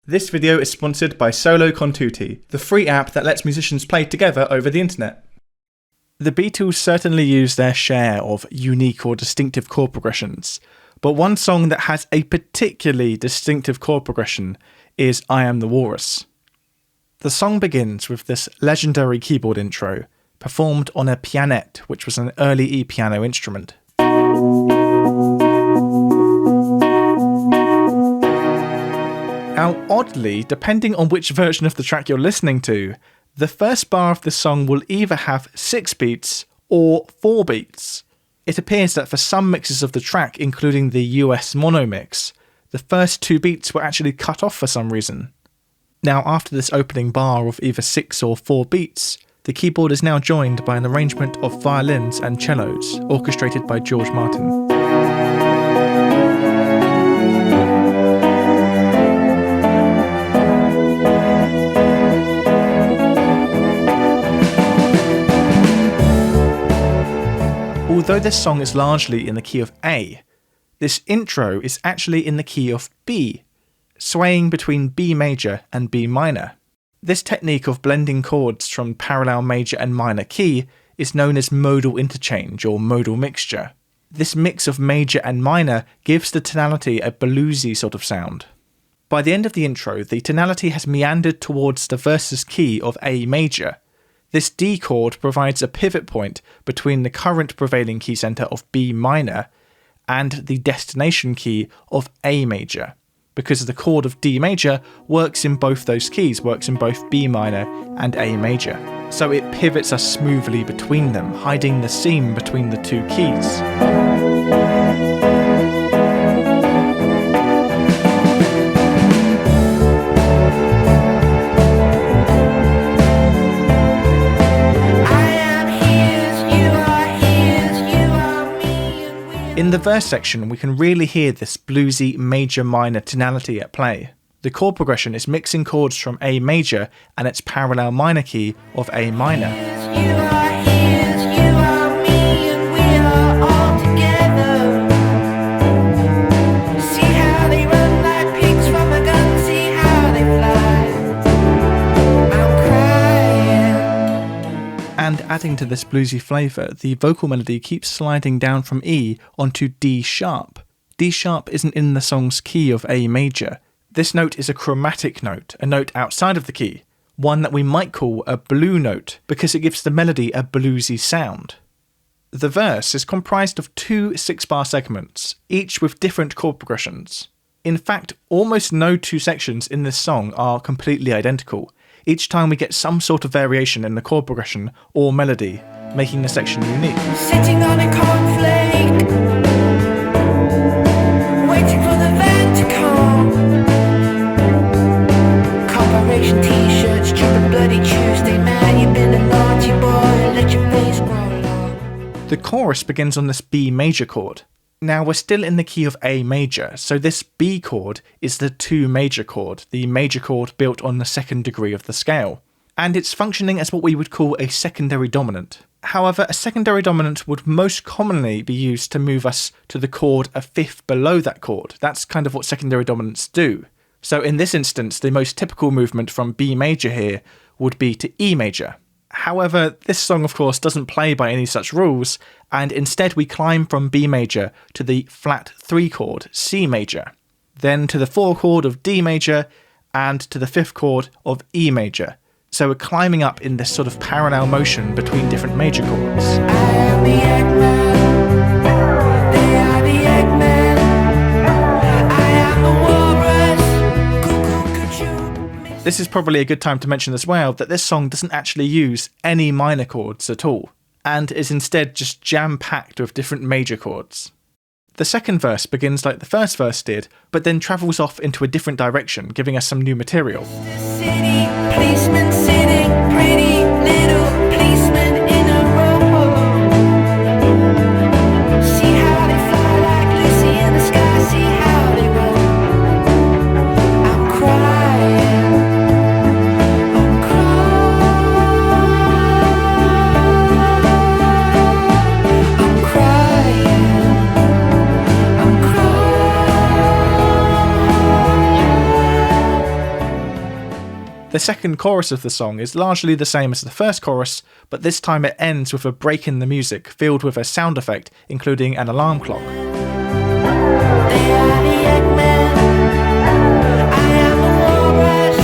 This video is sponsored by Solo con Tutti, the free app that lets musicians play together over the internet. The Beatles certainly used their share of unique or distinctive chord progressions, but one song that has a particularly distinctive chord progression is I Am The Walrus. The song begins with this legendary keyboard intro, performed on a pianette, which was an early E-piano instrument. Now, oddly, depending on which version of the track you're listening to, the first bar of the song will either have 6 beats or 4 beats. It appears that for some mixes of the track, including the US mono mix, the first 2 beats were actually cut off for some reason. Now, after this opening bar of either 6 or 4 beats, the keyboard is now joined by an arrangement of violins and cellos, orchestrated by George Martin. Although this song is largely in the key of A, this intro is actually in the key of B, swaying between B major and B minor. This technique of blending chords from parallel major and minor key is known as modal interchange or modal mixture. This mix of major and minor gives the tonality a bluesy sort of sound. By the end of the intro, the tonality has meandered towards the versus key of A major. This D chord provides a pivot point between the current prevailing key center of B minor and the destination key of A major, because the chord of D major works in both those keys, works in both B minor and A major. So it pivots us smoothly between them, hiding the seam between the two keys. In the verse section, we can really hear this bluesy major-minor tonality at play. The chord progression is mixing chords from A major and its parallel minor key of A minor. And adding to this bluesy flavour, the vocal melody keeps sliding down from E onto D sharp. D sharp isn't in the song's key of A major. This note is a chromatic note, a note outside of the key, one that we might call a blue note because it gives the melody a bluesy sound. The verse is comprised of 2 6-bar segments, each with different chord progressions. In fact, almost no 2 sections in this song are completely identical. Each time we get some sort of variation in the chord progression or melody, making the section unique. Sitting on a cornflake, waiting for the van to come. Corporation t-shirts, tripping bloody Tuesday, man, you've been a naughty boy, let your face grow long. The chorus begins on this B major chord. Now we're still in the key of A major, so this B chord is the 2 major chord, the major chord built on the 2nd degree of the scale. And it's functioning as what we would call a secondary dominant. However, a secondary dominant would most commonly be used to move us to the chord a 5th below that chord. That's kind of what secondary dominants do. So in this instance, the most typical movement from B major here would be to E major. However, this song of course doesn't play by any such rules, and instead we climb from B major to the flat 3 chord, C major, then to the 4 chord of D major, and to the 5th chord of E major. So we're climbing up in this sort of parallel motion between different major chords. I am the Eggman, they are the Eggman, I am the Walrus, cuckoo. This is probably a good time to mention as well that this song doesn't actually use any minor chords at all, and is instead just jam-packed with different major chords. The second verse begins like the first verse did, but then travels off into a different direction, giving us some new material. City, policeman sitting, pretty little policeman in a row. See how they fly like Lucy in the sky, see how they roll. I'm crying, I'm crying, I'm crying. The second chorus of the song is largely the same as the first chorus, but this time it ends with a break in the music filled with a sound effect, including an alarm clock. They are the Eggman. I am the walrus.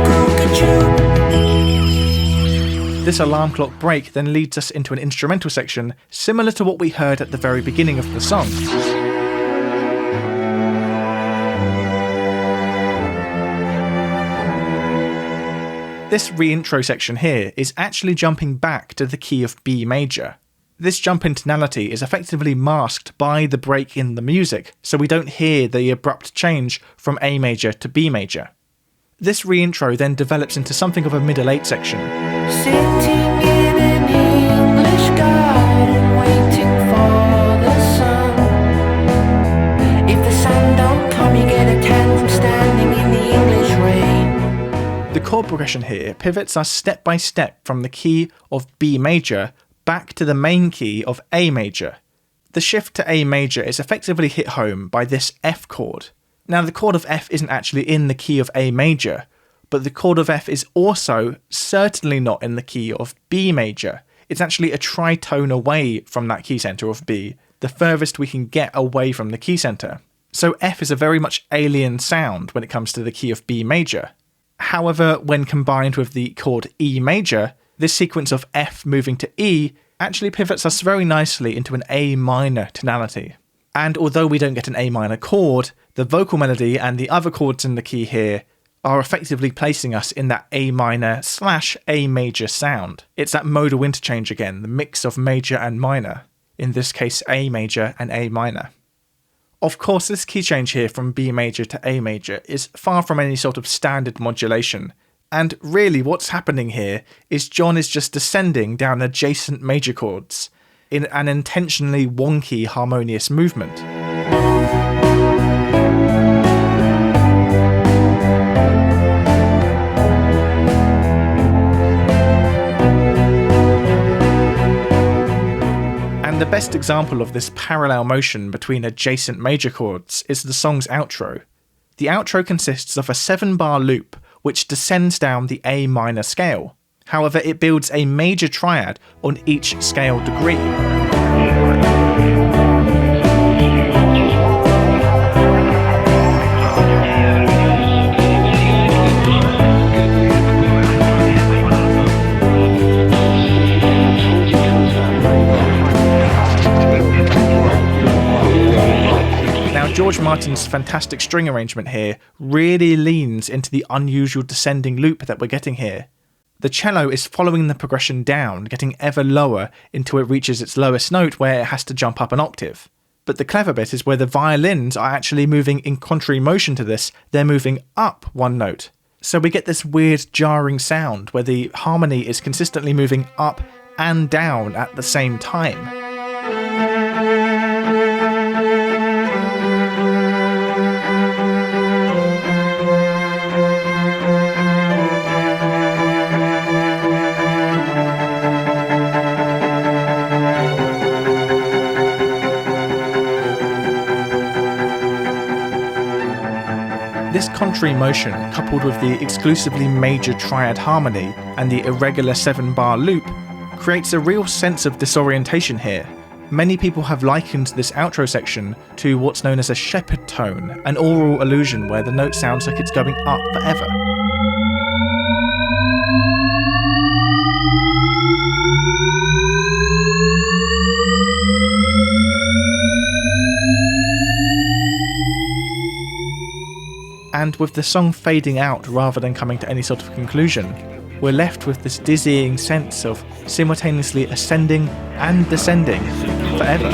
Cuckoo-ca-choo. This alarm clock break then leads us into an instrumental section similar to what we heard at the very beginning of the song. This reintro section here is actually jumping back to the key of B major. This jump in tonality is effectively masked by the break in the music, so we don't hear the abrupt change from A major to B major. This reintro then develops into something of a middle 8 section. Sitting in an English garden, waiting for the sun. If the sun don't come, you get a tan from standing in the English rain. The chord progression here pivots us step by step from the key of B major back to the main key of A major. The shift to A major is effectively hit home by this F chord. Now the chord of F isn't actually in the key of A major, but the chord of F is also certainly not in the key of B major. It's actually a tritone away from that key centre of B, the furthest we can get away from the key centre. So F is a very much alien sound when it comes to the key of B major. However, when combined with the chord E major, this sequence of F moving to E actually pivots us very nicely into an A minor tonality. And although we don't get an A minor chord, the vocal melody and the other chords in the key here are effectively placing us in that A minor / A major sound. It's that modal interchange again, the mix of major and minor, in this case A major and A minor. Of course, this key change here from B major to A major is far from any sort of standard modulation, and really what's happening here is John is just descending down adjacent major chords in an intentionally wonky harmonious movement. The best example of this parallel motion between adjacent major chords is the song's outro. The outro consists of a 7-bar loop which descends down the A minor scale. However, it builds a major triad on each scale degree. George Martin's fantastic string arrangement here really leans into the unusual descending loop that we're getting here. The cello is following the progression down, getting ever lower until it reaches its lowest note where it has to jump up an octave. But the clever bit is where the violins are actually moving in contrary motion to this, they're moving up one note. So we get this weird jarring sound where the harmony is consistently moving up and down at the same time. This contrary motion, coupled with the exclusively major triad harmony and the irregular 7-bar loop, creates a real sense of disorientation here. Many people have likened this outro section to what's known as a shepherd tone, an aural illusion where the note sounds like it's going up forever. And with the song fading out rather than coming to any sort of conclusion, we're left with this dizzying sense of simultaneously ascending and descending forever.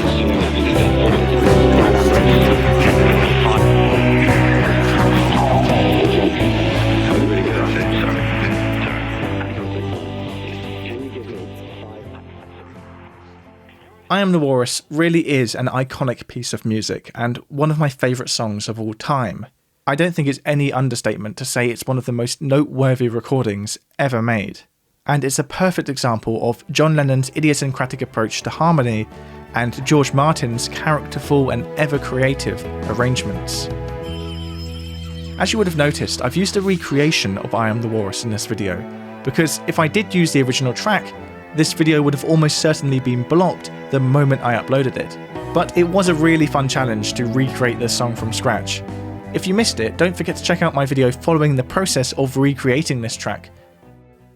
I Am The Walrus really is an iconic piece of music and one of my favourite songs of all time. I don't think it's any understatement to say it's one of the most noteworthy recordings ever made. And it's a perfect example of John Lennon's idiosyncratic approach to harmony and George Martin's characterful and ever creative arrangements. As you would have noticed, I've used a recreation of I Am The Walrus in this video, because if I did use the original track, this video would have almost certainly been blocked the moment I uploaded it. But it was a really fun challenge to recreate this song from scratch. If you missed it, don't forget to check out my video following the process of recreating this track.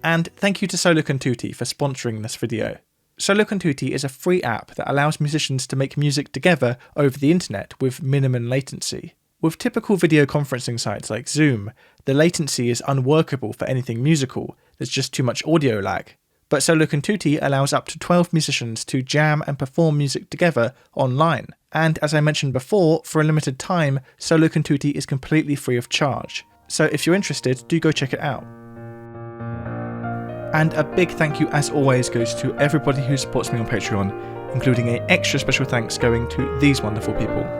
And thank you to Solo Con Tutti for sponsoring this video. Solo Con Tutti is a free app that allows musicians to make music together over the internet with minimum latency. With typical video conferencing sites like Zoom, the latency is unworkable for anything musical, there's just too much audio lag. But Solo Con Tutti allows up to 12 musicians to jam and perform music together online. And as I mentioned before, for a limited time, Solo Con Tutti is completely free of charge. So if you're interested, do go check it out. And a big thank you as always goes to everybody who supports me on Patreon, including an extra special thanks going to these wonderful people.